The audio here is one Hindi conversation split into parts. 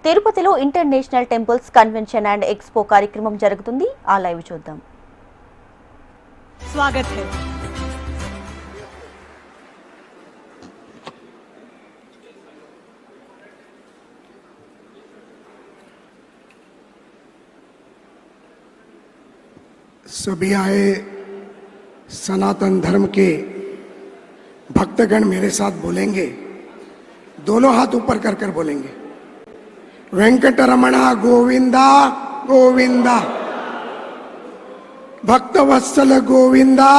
తిరుపతిలో international temples convention and expo కార్యక్రమం జరుగుతుంది. ఆ లైవ్ చూద్దాం. स्वागत है। सभी आए सनातन धर्म के भक्तगण मेरे साथ बोलेंगे, दोनों हाथ ऊपर कर कर बोलेंगे, वेंकटरमणा गोविंदा गोविंदा, भक्तवत्सल गोविंदा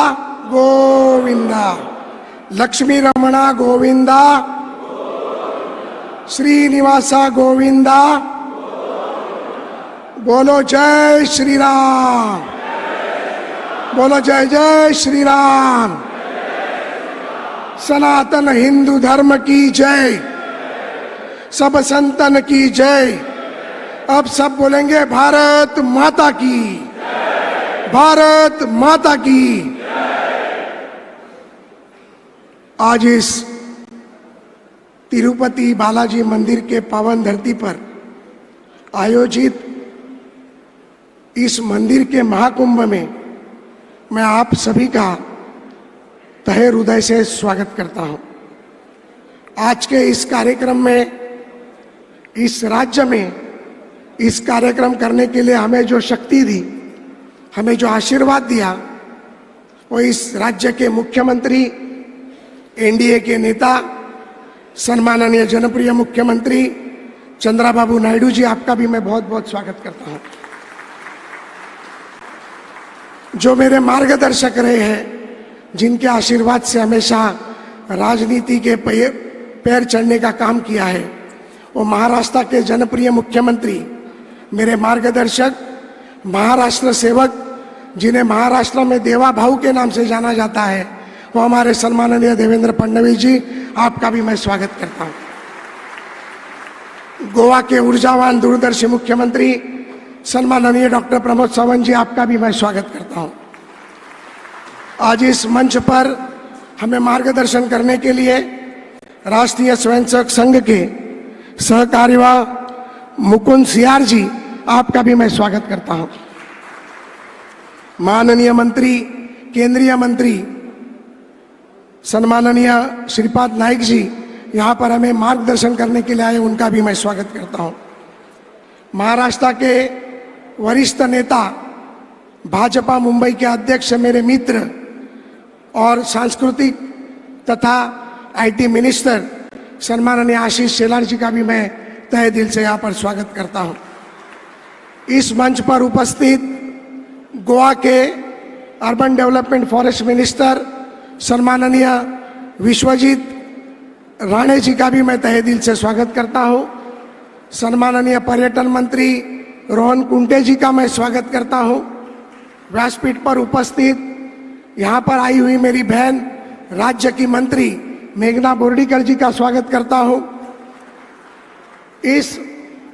गोविंदा, लक्ष्मी रमणा गोविंदा, श्रीनिवासा गोविंदा। बोलो जय श्री राम, बोलो जय जय श्री राम। सनातन हिंदू धर्म की जय, सब संतन की जय। अब सब बोलेंगे भारत माता की, भारत माता की। आज इस तिरुपति बालाजी मंदिर के पावन धरती पर आयोजित इस मंदिर के महाकुंभ में मैं आप सभी का तहे हृदय से स्वागत करता हूं। आज के इस कार्यक्रम में, इस राज्य में इस कार्यक्रम करने के लिए हमें जो शक्ति दी, हमें जो आशीर्वाद दिया, वो इस राज्य के मुख्यमंत्री, एनडीए के नेता, सम्माननीय जनप्रिय मुख्यमंत्री चंद्रबाबू नायडू जी, आपका भी मैं बहुत बहुत स्वागत करता हूं। जो मेरे मार्गदर्शक रहे हैं, जिनके आशीर्वाद से हमेशा राजनीति के पैर चढ़ने का काम किया है, वो महाराष्ट्र के जनप्रिय मुख्यमंत्री, मेरे मार्गदर्शक, महाराष्ट्र सेवक, जिन्हें महाराष्ट्र में देवा भाऊ के नाम से जाना जाता है, वो हमारे सम्माननीय देवेंद्र फडणवीस जी, आपका भी मैं स्वागत करता हूं। गोवा के ऊर्जावान दूरदर्शी मुख्यमंत्री सम्माननीय डॉक्टर प्रमोद सावंत जी, आपका भी मैं स्वागत करता हूं। आज इस मंच पर हमें मार्गदर्शन करने के लिए राष्ट्रीय स्वयंसेवक संघ के सहकार्यवाह मुकुंद सियार जी, आपका भी मैं स्वागत करता हूं। माननीय मंत्री, केंद्रीय मंत्री सम्माननीय श्रीपाद नाइक जी यहां पर हमें मार्गदर्शन करने के लिए आए, उनका भी मैं स्वागत करता हूं। महाराष्ट्र के वरिष्ठ नेता, भाजपा मुंबई के अध्यक्ष, मेरे मित्र और सांस्कृतिक तथा आईटी मिनिस्टर सम्माननीय आशीष शेलार जी का भी मैं तहे दिल से यहाँ पर स्वागत करता हूँ। इस मंच पर उपस्थित गोवा के अर्बन डेवलपमेंट फॉरेस्ट मिनिस्टर सम्माननीय विश्वजीत राणे जी का भी मैं तहे दिल से स्वागत करता हूँ। सम्माननीय पर्यटन मंत्री रोहन कुंटे जी का मैं स्वागत करता हूँ। व्यासपीठ पर उपस्थित यहाँ पर आई हुई मेरी बहन राज्य की मंत्री मेघना बोर्डीकर जी का स्वागत करता हूँ। इस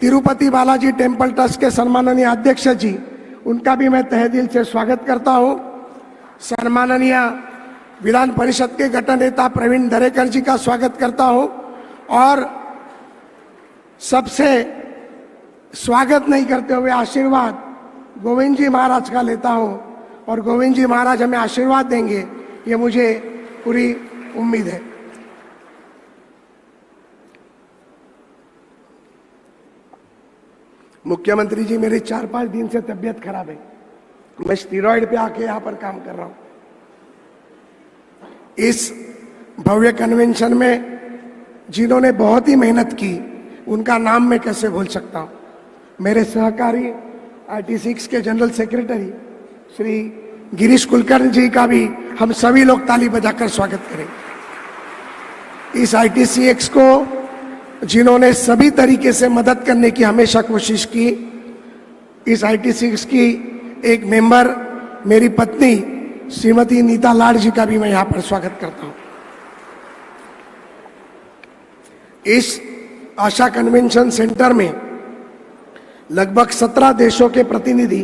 तिरुपति बालाजी टेम्पल ट्रस्ट के सम्माननीय अध्यक्ष जी, उनका भी मैं तहे दिल से स्वागत करता हूँ। सम्माननीय विधान परिषद के गठन नेता प्रवीण दरेकर जी का स्वागत करता हूँ। और सबसे स्वागत नहीं करते हुए आशीर्वाद गोविंद जी महाराज का लेता हूँ, और गोविंद जी महाराज हमें आशीर्वाद देंगे, ये मुझे पूरी उम्मीद है। मुख्यमंत्री जी, मेरी 4-5 दिन से तबीयत खराब है, मैं स्टीरॉइड पे आके यहाँ पर काम कर रहा हूँ। इस भव्य कन्वेंशन में जिन्होंने बहुत ही मेहनत की, उनका नाम मैं कैसे भूल सकता हूँ। मेरे सहकारी IT6 के जनरल सेक्रेटरी श्री गिरीश कुलकर्णी जी का भी हम सभी लोग ताली बजाकर स्वागत करें। इस IT6 को जिन्होंने सभी तरीके से मदद करने की हमेशा कोशिश की, इस IT6 की एक मेंबर मेरी पत्नी श्रीमती नीता लाड जी का भी मैं यहाँ पर स्वागत करता हूँ। इस आशा कन्वेंशन सेंटर में लगभग 17 देशों के प्रतिनिधि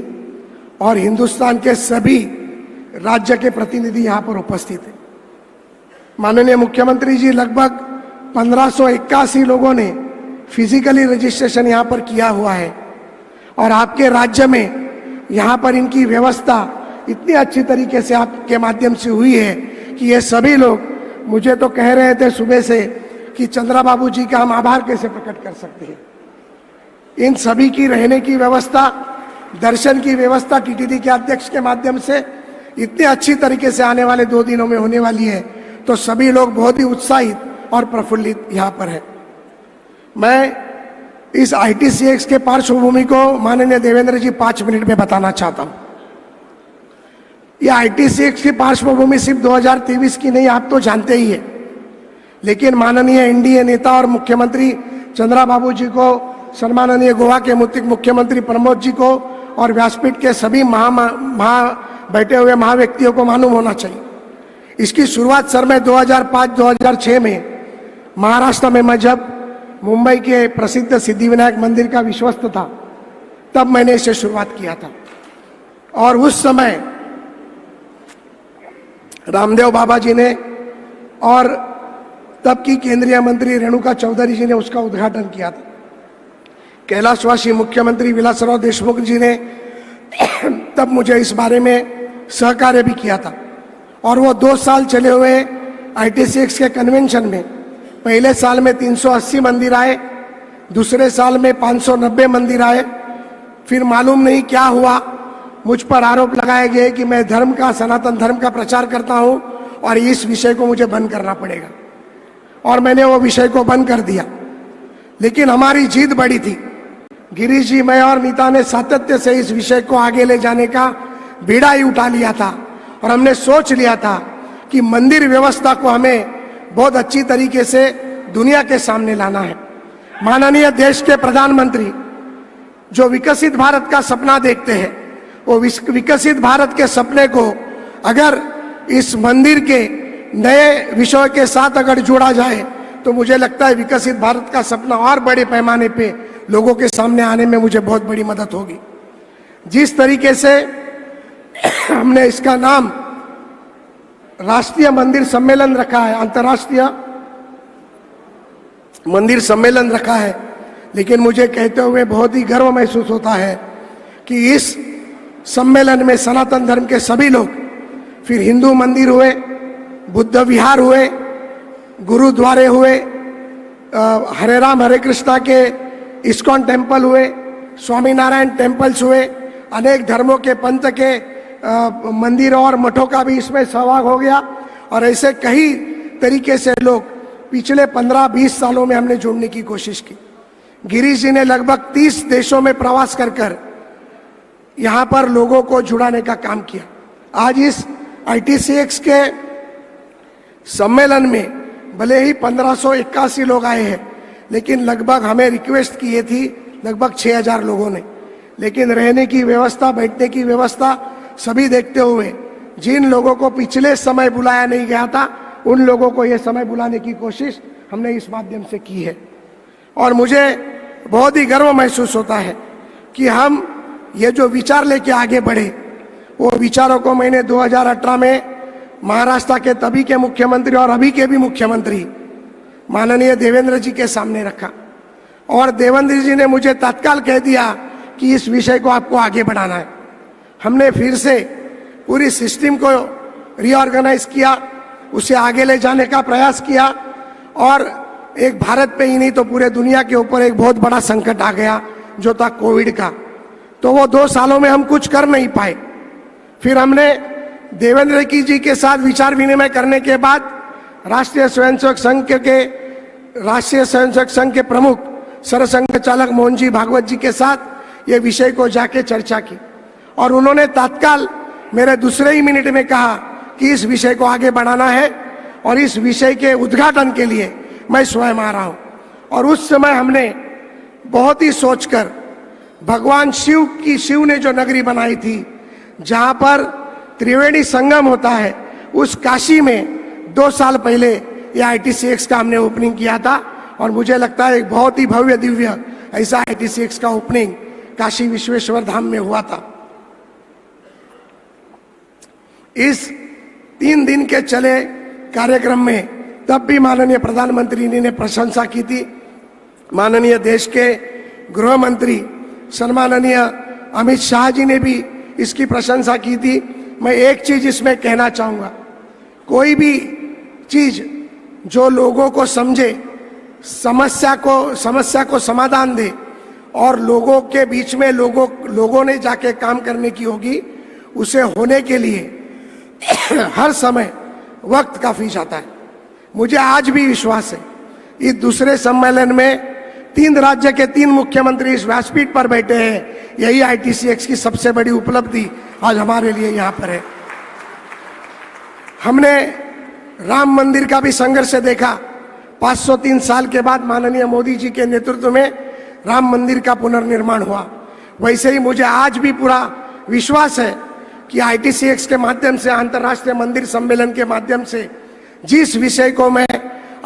और हिंदुस्तान के सभी राज्य के प्रतिनिधि यहाँ पर उपस्थित हैं। माननीय मुख्यमंत्री जी, लगभग 1581 लोगों ने फिजिकली रजिस्ट्रेशन यहाँ पर किया हुआ है और आपके राज्य में यहाँ पर इनकी व्यवस्था इतनी अच्छी तरीके से आपके माध्यम से हुई है कि ये सभी लोग मुझे तो कह रहे थे सुबह से कि चंद्रा बाबू जी का हम आभार कैसे प्रकट कर सकते हैं। इन सभी की रहने की व्यवस्था, दर्शन की व्यवस्था टीटीडी के अध्यक्ष के माध्यम से इतनी अच्छी तरीके से आने वाले 2 दिनों में होने वाली है, तो सभी लोग बहुत ही उत्साहित और प्रफुल्लित यहाँ पर है। मैं इस ITCX के पार्श्वभूमि को माननीय देवेंद्र जी 5 मिनट में बताना चाहता हूँ। यह ITCX की पार्श्वभूमि सिर्फ 2023 की नहीं, आप तो जानते ही है, लेकिन माननीय एनडीए नेता और मुख्यमंत्री चंद्रा बाबू जी को, सम्माननीय गोवा के मुख्यमंत्री प्रमोद जी को और व्यासपीठ के सभी बैठे हुए महाव्यक्तियों को मालूम होना चाहिए। इसकी शुरुआत सर मैं 2005-2006 में महाराष्ट्र में मैं जब मुंबई के प्रसिद्ध सिद्धिविनायक मंदिर का विश्वस्त था, तब मैंने इसे शुरुआत किया था। और उस समय रामदेव बाबा जी ने और तब की केंद्रीय मंत्री रेणुका चौधरी जी ने उसका उद्घाटन किया था। कैलाशवासी मुख्यमंत्री विलासराव देशमुख जी ने तब मुझे इस बारे में सहकार्य भी किया था। और वो 2 साल चले हुए ITCX के कन्वेंशन में पहले साल में 380 मंदिर आए, दूसरे साल में 590 मंदिर आए। फिर मालूम नहीं क्या हुआ, मुझ पर आरोप लगाए गए कि मैं धर्म का, सनातन धर्म का प्रचार करता हूं और इस विषय को मुझे बंद करना पड़ेगा, और मैंने वो विषय को बंद कर दिया। लेकिन हमारी जीत बड़ी थी। गिरीश जी, मैं और नीता ने सातत्य से इस विषय को आगे ले जाने का बीड़ा ही उठा लिया था और हमने सोच लिया था कि मंदिर व्यवस्था को हमें बहुत अच्छी तरीके से दुनिया के सामने लाना है। माननीय देश के प्रधानमंत्री जो विकसित भारत का सपना देखते हैं, वो विकसित भारत के सपने को अगर इस मंदिर के नए विषयों के साथ अगर जोड़ा जाए तो मुझे लगता है विकसित भारत का सपना और बड़े पैमाने पे लोगों के सामने आने में मुझे बहुत बड़ी मदद होगी। जिस तरीके से हमने इसका नाम राष्ट्रीय मंदिर सम्मेलन रखा है, अंतर्राष्ट्रीय मंदिर सम्मेलन रखा है, लेकिन मुझे कहते हुए बहुत ही गर्व महसूस होता है कि इस सम्मेलन में सनातन धर्म के सभी लोग, फिर हिंदू मंदिर हुए, बुद्ध विहार हुए, गुरुद्वारे हुए, हरे राम हरे कृष्णा के इस्कॉन टेम्पल हुए, स्वामीनारायण टेम्पल्स हुए, अनेक धर्मों के पंथ के मंदिर और मठों का भी इसमें सहभाग हो गया। और ऐसे कई तरीके से लोग पिछले 15-20 सालों में हमने जोड़ने की कोशिश की। गिरीश जी ने लगभग 30 देशों में प्रवास कर यहाँ पर लोगों को जुड़ाने का काम किया। आज इस ITCX के सम्मेलन में भले ही 1581 लोग आए हैं, लेकिन लगभग हमें रिक्वेस्ट की थी लगभग 6000 लोगों ने। लेकिन रहने की व्यवस्था, बैठने की व्यवस्था सभी देखते हुए जिन लोगों को पिछले समय बुलाया नहीं गया था, उन लोगों को यह समय बुलाने की कोशिश हमने इस माध्यम से की है। और मुझे बहुत ही गर्व महसूस होता है कि हम ये जो विचार लेके आगे बढ़े, वो विचारों को मैंने 2018 में महाराष्ट्र के तभी के मुख्यमंत्री और अभी के भी मुख्यमंत्री माननीय देवेंद्र जी के सामने रखा। और देवेंद्र जी ने मुझे तत्काल कह दिया कि इस विषय को आपको आगे बढ़ाना है। हमने फिर से पूरी सिस्टम को रीऑर्गेनाइज किया, उसे आगे ले जाने का प्रयास किया। और एक भारत पे ही नहीं तो पूरे दुनिया के ऊपर एक बहुत बड़ा संकट आ गया जो था कोविड का। तो वो 2 सालों में हम कुछ कर नहीं पाए। फिर हमने देवेंद्र जी के साथ विचार विनिमय करने के बाद राष्ट्रीय स्वयंसेवक संघ के प्रमुख सरसंघ चालक मोहन जी भागवत जी के साथ ये विषय को जाके चर्चा की, और उन्होंने तत्काल मेरे दूसरे ही मिनट में कहा कि इस विषय को आगे बढ़ाना है और इस विषय के उद्घाटन के लिए मैं स्वयं आ रहा हूं। और उस समय हमने बहुत ही सोचकर भगवान शिव ने जो नगरी बनाई थी, जहां पर त्रिवेणी संगम होता है, उस काशी में 2 साल पहले ये ITCX का हमने ओपनिंग किया था। और मुझे लगता है एक बहुत ही भव्य दिव्य ऐसा ITCX का ओपनिंग काशी विश्वेश्वर धाम में हुआ था। इस 3 दिन के चले कार्यक्रम में तब भी माननीय प्रधानमंत्री ने प्रशंसा की थी माननीय देश के गृह मंत्री सम्माननीय अमित शाह जी ने भी इसकी प्रशंसा की थी। मैं एक चीज इसमें कहना चाहूँगा, कोई भी चीज जो लोगों को समझे, समस्या को समाधान दे और लोगों के बीच में लोगों ने जाके काम करने की होगी, उसे होने के लिए हर समय वक्त काफी जाता है। मुझे आज भी विश्वास है इस दूसरे सम्मेलन में 3 राज्य के 3 मुख्यमंत्री इस व्यासपीठ पर बैठे हैं। यही ITCX की सबसे बड़ी उपलब्धि आज हमारे लिए यहाँ पर है। हमने राम मंदिर का भी संघर्ष देखा। 503 साल के बाद माननीय मोदी जी के नेतृत्व में राम मंदिर का पुनर्निर्माण हुआ। वैसे ही मुझे आज भी पूरा विश्वास है कि ITCX के माध्यम से, अंतर्राष्ट्रीय मंदिर सम्मेलन के माध्यम से जिस विषय को मैं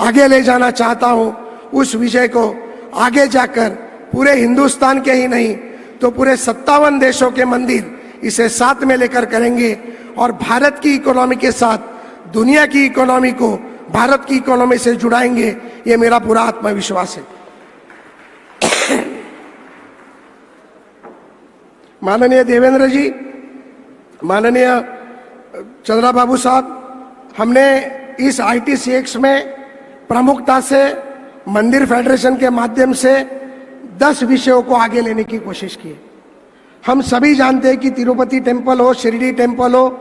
आगे ले जाना चाहता हूं, उस विषय को आगे जाकर पूरे हिंदुस्तान के ही नहीं तो पूरे 57 देशों के मंदिर इसे साथ में लेकर करेंगे और भारत की इकोनॉमी के साथ दुनिया की इकोनॉमी को भारत की इकोनॉमी से जुड़ाएंगे। ये मेरा पूरा आत्मविश्वास है। माननीय देवेंद्र जी, माननीय चंद्रा बाबू साहब, हमने इस ITCX में प्रमुखता से मंदिर फेडरेशन के माध्यम से 10 विषयों को आगे लेने की कोशिश की। हम सभी जानते हैं कि तिरुपति टेम्पल हो, शिरडी टेम्पल हो,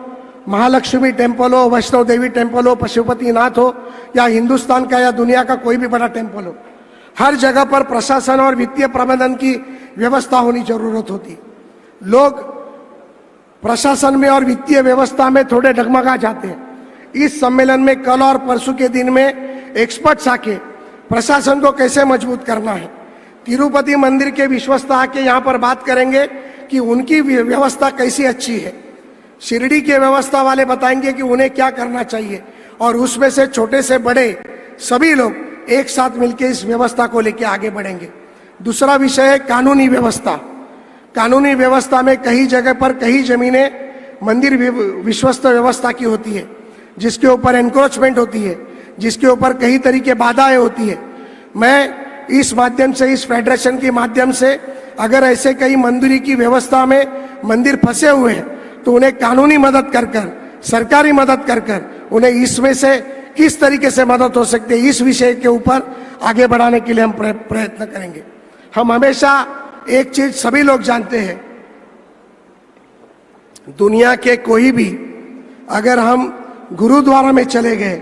महालक्ष्मी टेम्पल हो, वैष्णो देवी टेम्पल हो, पशुपतिनाथ हो या हिंदुस्तान का या दुनिया का कोई भी बड़ा टेम्पल हो, हर जगह पर प्रशासन और वित्तीय प्रबंधन की व्यवस्था होनी जरूरत होती। लोग प्रशासन में और वित्तीय व्यवस्था में थोड़े डगमगा जाते हैं। इस सम्मेलन में कल और परसों के दिन में एक्सपर्ट्स आके प्रशासन को कैसे मजबूत करना है, तिरुपति मंदिर के विश्वस्त आके यहाँ पर बात करेंगे कि उनकी व्यवस्था कैसी अच्छी है, शिरडी के व्यवस्था वाले बताएंगे कि उन्हें क्या करना चाहिए और उसमें से छोटे से बड़े सभी लोग एक साथ मिलकर इस व्यवस्था को लेकर आगे बढ़ेंगे। दूसरा विषय है कानूनी व्यवस्था। कानूनी व्यवस्था में कई जगह पर कई जमीनें मंदिर विश्वस्त व्यवस्था की होती है, जिसके ऊपर एनक्रोचमेंट होती है, जिसके ऊपर कई तरीके बाधाएं होती है। मैं इस माध्यम से, इस फेडरेशन के माध्यम से, अगर ऐसे कई मंदिर की व्यवस्था में मंदिर फंसे हुए हैं तो उन्हें कानूनी मदद कर कर, सरकारी मदद कर कर उन्हें इसमें से किस तरीके से मदद हो सकती है, इस विषय के ऊपर आगे बढ़ाने के लिए हम प्रयत्न करेंगे। हम हमेशा एक चीज सभी लोग जानते हैं, दुनिया के कोई भी अगर हम गुरुद्वारा में चले गए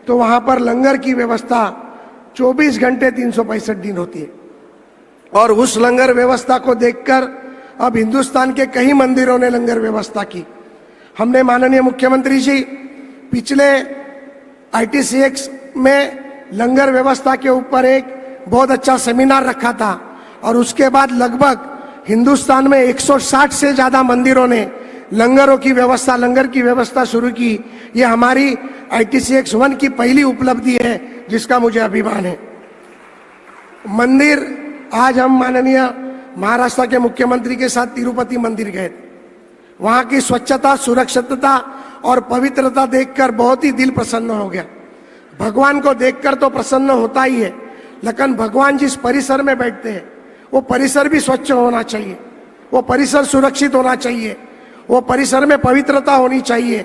तो वहां पर लंगर की व्यवस्था 24 घंटे 365 दिन होती है और उस लंगर व्यवस्था को देखकर अब हिंदुस्तान के कई मंदिरों ने लंगर व्यवस्था की। हमने माननीय मुख्यमंत्री जी पिछले ITCX में लंगर व्यवस्था के ऊपर एक बहुत अच्छा सेमिनार रखा था और उसके बाद लगभग हिंदुस्तान में 160 से ज्यादा मंदिरों ने लंगर की व्यवस्था शुरू की। ये हमारी ITCX 1 की पहली उपलब्धि है, जिसका मुझे अभिमान है। मंदिर, आज हम माननीय महाराष्ट्र के मुख्यमंत्री के साथ तिरुपति मंदिर गए। वहां की स्वच्छता, सुरक्षितता और पवित्रता देखकर बहुत ही दिल प्रसन्न हो गया। भगवान को देखकर तो प्रसन्न होता ही है, लेकिन भगवान जिस परिसर में बैठते हैं वो परिसर भी स्वच्छ होना चाहिए, वो परिसर सुरक्षित होना चाहिए, वो परिसर में पवित्रता होनी चाहिए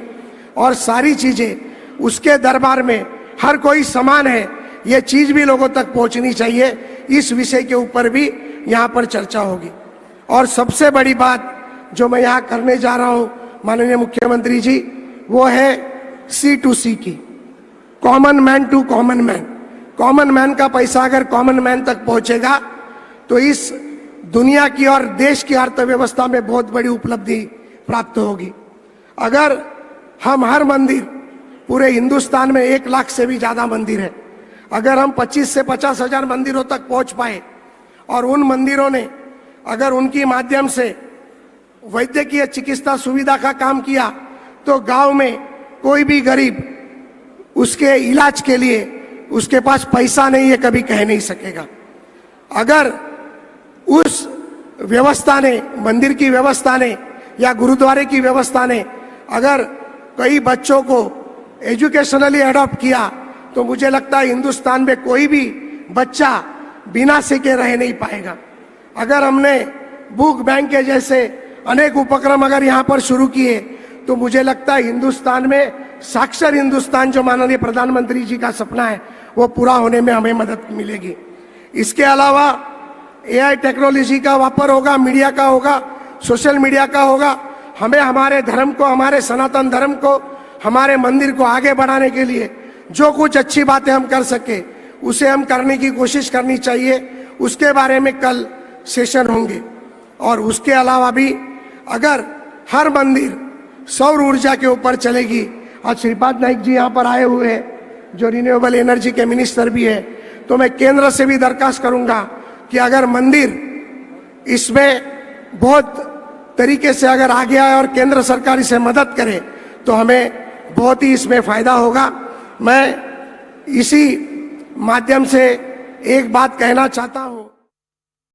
और सारी चीजें उसके दरबार में हर कोई समान है, ये चीज भी लोगों तक पहुंचनी चाहिए। इस विषय के ऊपर भी यहाँ पर चर्चा होगी। और सबसे बड़ी बात जो मैं यहाँ करने जा रहा हूँ माननीय मुख्यमंत्री जी, वो है C2C की, common man to common man. Common man का पैसा अगर कॉमन मैन तक पहुंचेगा तो इस दुनिया की और देश की अर्थव्यवस्था में बहुत बड़ी उपलब्धि प्राप्त होगी। अगर हम हर मंदिर, पूरे हिंदुस्तान में 1 लाख से भी ज्यादा मंदिर है, अगर हम 25 से 50 हजार मंदिरों तक पहुंच पाए और उन मंदिरों ने अगर उनकी माध्यम से वैद्यकीय चिकित्सा सुविधा का काम किया तो गांव में कोई भी गरीब उसके इलाज के लिए उसके पास पैसा नहीं है कभी कह नहीं सकेगा। अगर उस व्यवस्था ने, मंदिर की व्यवस्था ने या गुरुद्वारे की व्यवस्था ने अगर कई बच्चों को एजुकेशनली अडॉप्ट किया तो मुझे लगता है हिंदुस्तान में कोई भी बच्चा बिना सेके रह नहीं पाएगा। अगर हमने बुक बैंक के जैसे अनेक उपक्रम अगर यहाँ पर शुरू किए तो मुझे लगता है हिंदुस्तान में साक्षर हिंदुस्तान जो माननीय प्रधानमंत्री जी का सपना है वो पूरा होने में हमें मदद मिलेगी। इसके अलावा एआई टेक्नोलॉजी का वापर होगा, मीडिया का होगा, सोशल मीडिया का होगा। हमें हमारे धर्म को, हमारे सनातन धर्म को, हमारे मंदिर को आगे बढ़ाने के लिए जो कुछ अच्छी बातें हम कर सके उसे हम करने की कोशिश करनी चाहिए। उसके बारे में कल सेशन होंगे। और उसके अलावा भी अगर हर मंदिर सौर ऊर्जा के ऊपर चलेगी, आज श्रीपाद नाइक जी यहाँ पर आए हुए हैं जो रिन्यूएबल एनर्जी के मिनिस्टर भी है, तो मैं केंद्र से भी दरखास्त करूंगा कि अगर मंदिर इसमें बहुत तरीके से अगर आगे आए और केंद्र सरकार इसे मदद करे तो हमें बहुत ही इसमें फायदा होगा। मैं इसी माध्यम से एक बात कहना चाहता हूं